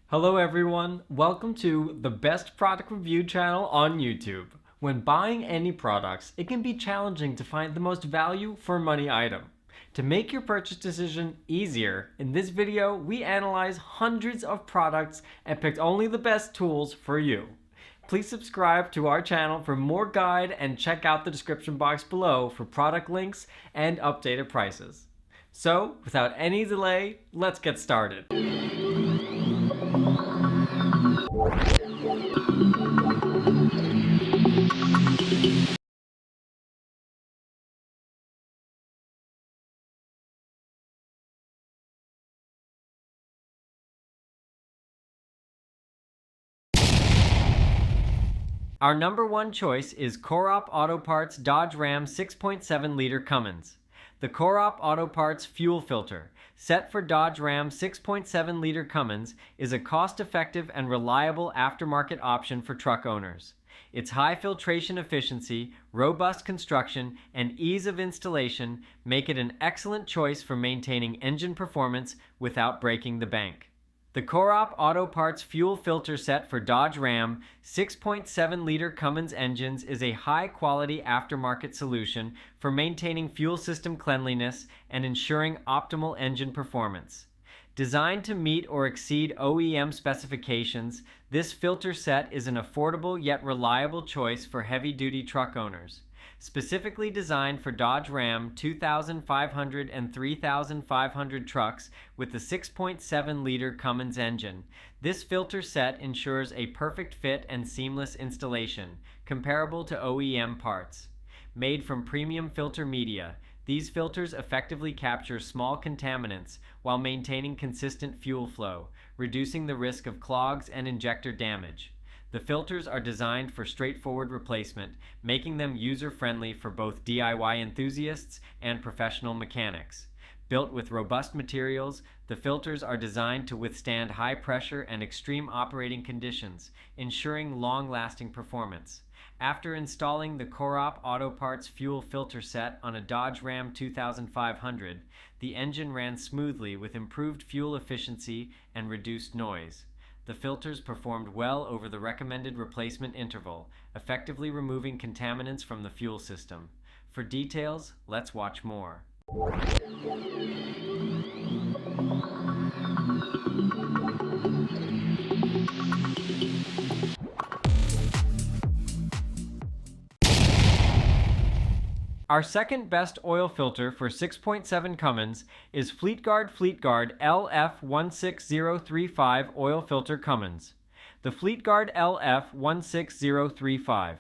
Hello everyone, welcome to the best product review channel on YouTube. When buying any products, it can be challenging to find the most value for money item. To make your purchase decision easier, in this video we analyze hundreds of products and picked only the best tools for you. Please subscribe to our channel for more guide and check out the description box below for product links and updated prices. So, without any delay, let's get started. Our number one choice is KOROP Auto Parts Dodge Ram 6.7 liter Cummins. The KOROP Auto Parts fuel filter, set for Dodge Ram 6.7 liter Cummins, is a cost-effective and reliable aftermarket option for truck owners. Its high filtration efficiency, robust construction, and ease of installation make it an excellent choice for maintaining engine performance without breaking the bank. The KOROP Auto Parts fuel filter set for Dodge Ram 6.7 liter Cummins engines is a high-quality aftermarket solution for maintaining fuel system cleanliness and ensuring optimal engine performance. Designed to meet or exceed OEM specifications, this filter set is an affordable yet reliable choice for heavy-duty truck owners. Specifically designed for Dodge Ram 2500 and 3500 trucks with the 6.7 liter Cummins engine, this filter set ensures a perfect fit and seamless installation, comparable to OEM parts. Made from premium filter media, these filters effectively capture small contaminants while maintaining consistent fuel flow, reducing the risk of clogs and injector damage. The filters are designed for straightforward replacement, making them user-friendly for both DIY enthusiasts and professional mechanics. Built with robust materials, the filters are designed to withstand high pressure and extreme operating conditions, ensuring long-lasting performance. After installing the KOROP Auto Parts fuel filter set on a Dodge Ram 2500, the engine ran smoothly with improved fuel efficiency and reduced noise. The filters performed well over the recommended replacement interval, effectively removing contaminants from the fuel system. For details, let's watch more. Our second best oil filter for 6.7 Cummins is Fleetguard LF16035 oil filter Cummins. The Fleetguard LF16035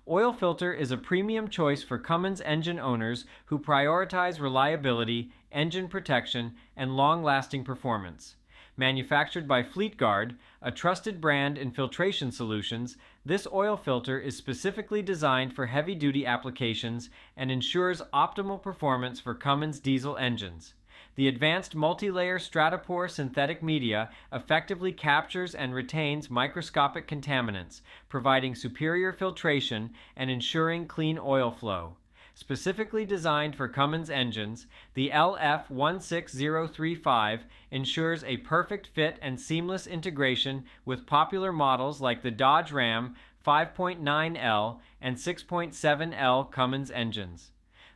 oil filter is a premium choice for Cummins engine owners who prioritize reliability, engine protection, and long-lasting performance. Manufactured by Fleetguard, a trusted brand in filtration solutions, this oil filter is specifically designed for heavy-duty applications and ensures optimal performance for Cummins diesel engines. The advanced multi-layer Stratapore synthetic media effectively captures and retains microscopic contaminants, providing superior filtration and ensuring clean oil flow. Specifically designed for Cummins engines, the LF16035 ensures a perfect fit and seamless integration with popular models like the Dodge Ram 5.9L and 6.7L Cummins engines.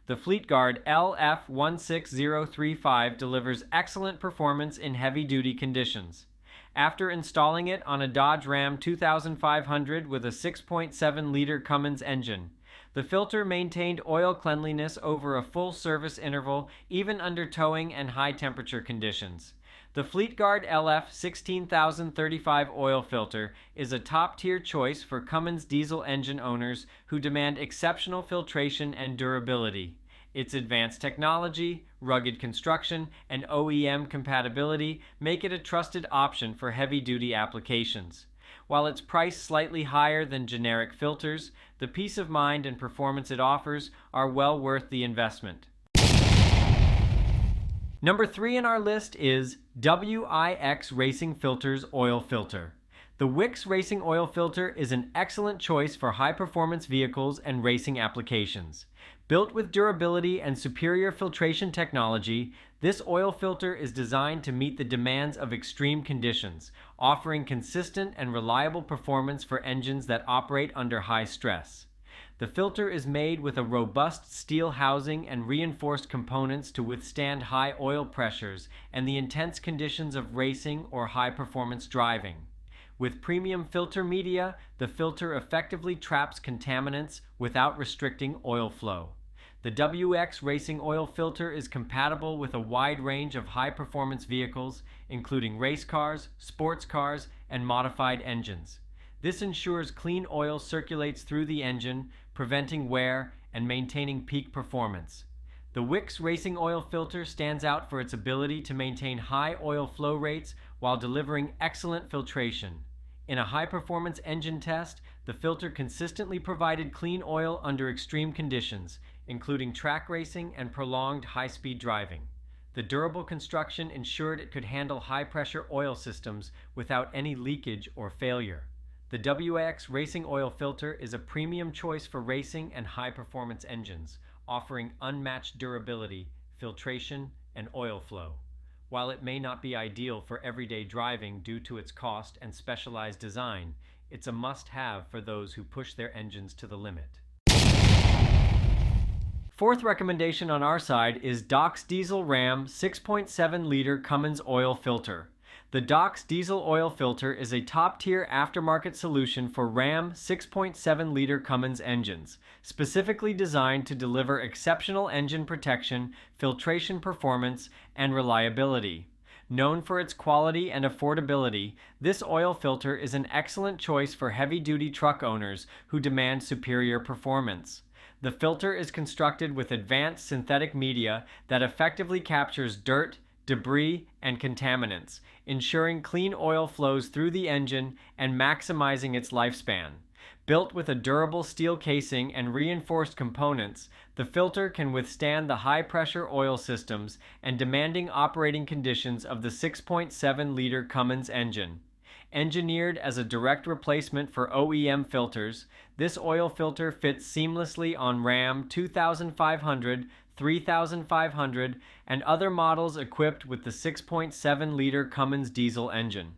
The Fleetguard LF16035 delivers excellent performance in heavy-duty conditions. After installing it on a Dodge Ram 2500 with a 6.7 liter Cummins engine, the filter maintained oil cleanliness over a full service interval even under towing and high temperature conditions. The Fleetguard LF16035 oil filter is a top-tier choice for Cummins diesel engine owners who demand exceptional filtration and durability. Its advanced technology, rugged construction, and OEM compatibility make it a trusted option for heavy-duty applications. While it's priced slightly higher than generic filters, the peace of mind and performance it offers are well worth the investment. Number 3 in our list is WIX Racing Filters Oil Filter. The WIX Racing Oil Filter is an excellent choice for high-performance vehicles and racing applications. Built with durability and superior filtration technology, this oil filter is designed to meet the demands of extreme conditions, offering consistent and reliable performance for engines that operate under high stress. The filter is made with a robust steel housing and reinforced components to withstand high oil pressures and the intense conditions of racing or high-performance driving. With premium filter media, the filter effectively traps contaminants without restricting oil flow. The WX Racing Oil Filter is compatible with a wide range of high-performance vehicles, including race cars, sports cars, and modified engines. This ensures clean oil circulates through the engine, preventing wear and maintaining peak performance. The WX Racing Oil Filter stands out for its ability to maintain high oil flow rates while delivering excellent filtration. In a high-performance engine test, the filter consistently provided clean oil under extreme conditions, including track racing and prolonged high-speed driving. The durable construction ensured it could handle high-pressure oil systems without any leakage or failure. The WX Racing Oil Filter is a premium choice for racing and high-performance engines, offering unmatched durability, filtration, and oil flow. While it may not be ideal for everyday driving due to its cost and specialized design, it's a must-have for those who push their engines to the limit. Fourth recommendation on our side is Doc's Diesel Ram 6.7-liter Cummins Oil Filter. The Doc's Diesel Oil Filter is a top-tier aftermarket solution for Ram 6.7-liter Cummins engines, specifically designed to deliver exceptional engine protection, filtration performance, and reliability. Known for its quality and affordability, this oil filter is an excellent choice for heavy-duty truck owners who demand superior performance. The filter is constructed with advanced synthetic media that effectively captures dirt, debris, and contaminants, ensuring clean oil flows through the engine and maximizing its lifespan. Built with a durable steel casing and reinforced components, the filter can withstand the high-pressure oil systems and demanding operating conditions of the 6.7-liter Cummins engine. Engineered as a direct replacement for OEM filters, this oil filter fits seamlessly on Ram 2500, 3500, and other models equipped with the 6.7-liter Cummins diesel engine.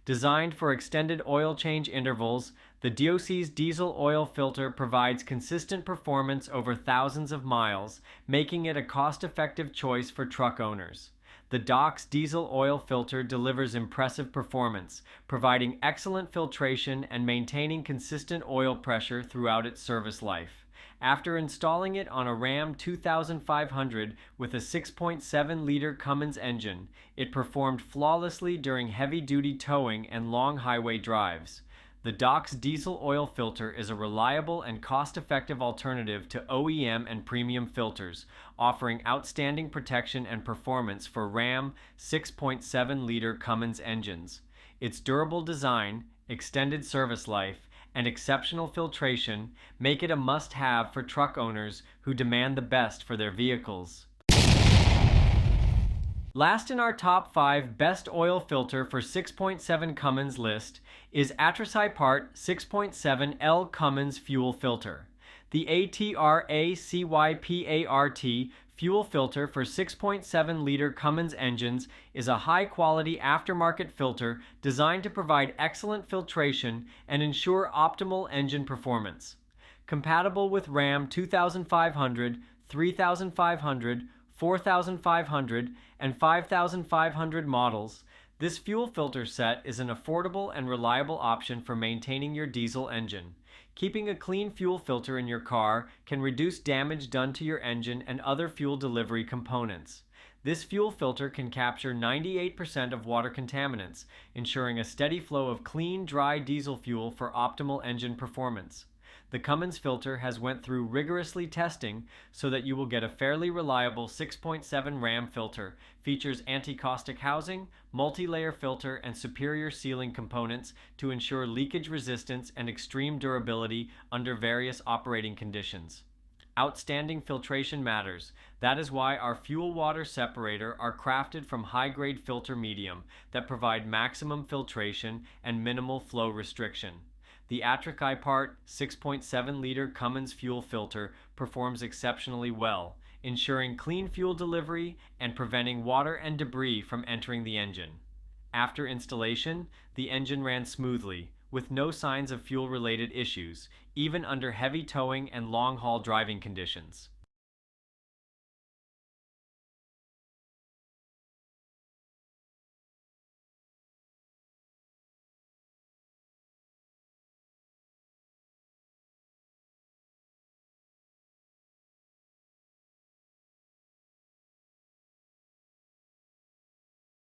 Designed for extended oil change intervals, the DOC's diesel oil filter provides consistent performance over thousands of miles, making it a cost-effective choice for truck owners. The Doc's diesel oil filter delivers impressive performance, providing excellent filtration and maintaining consistent oil pressure throughout its service life. After installing it on a Ram 2500 with a 6.7-liter Cummins engine, it performed flawlessly during heavy-duty towing and long highway drives. The Doc's diesel oil filter is a reliable and cost-effective alternative to OEM and premium filters, offering outstanding protection and performance for Ram 6.7-liter Cummins engines. Its durable design, extended service life, and exceptional filtration make it a must-have for truck owners who demand the best for their vehicles. Last in our top 5 best oil filter for 6.7 Cummins list is ATRACYPART 6.7L Cummins Fuel Filter. The ATRACYPART fuel filter for 6.7-liter Cummins engines is a high-quality aftermarket filter designed to provide excellent filtration and ensure optimal engine performance. Compatible with Ram 2500, 3500, 4500, and 5500 models, this fuel filter set is an affordable and reliable option for maintaining your diesel engine. Keeping a clean fuel filter in your car can reduce damage done to your engine and other fuel delivery components. This fuel filter can capture 98% of water contaminants, ensuring a steady flow of clean, dry diesel fuel for optimal engine performance. The Cummins filter has went through rigorously testing so that you will get a fairly reliable 6.7 Ram filter, features anti-caustic housing, multi-layer filter, and superior sealing components to ensure leakage resistance and extreme durability under various operating conditions. Outstanding filtration matters. That is why our fuel water separator are crafted from high-grade filter medium that provide maximum filtration and minimal flow restriction. The ATRACYPART 6.7-liter Cummins fuel filter performs exceptionally well, ensuring clean fuel delivery and preventing water and debris from entering the engine. After installation, the engine ran smoothly, with no signs of fuel-related issues, even under heavy towing and long-haul driving conditions.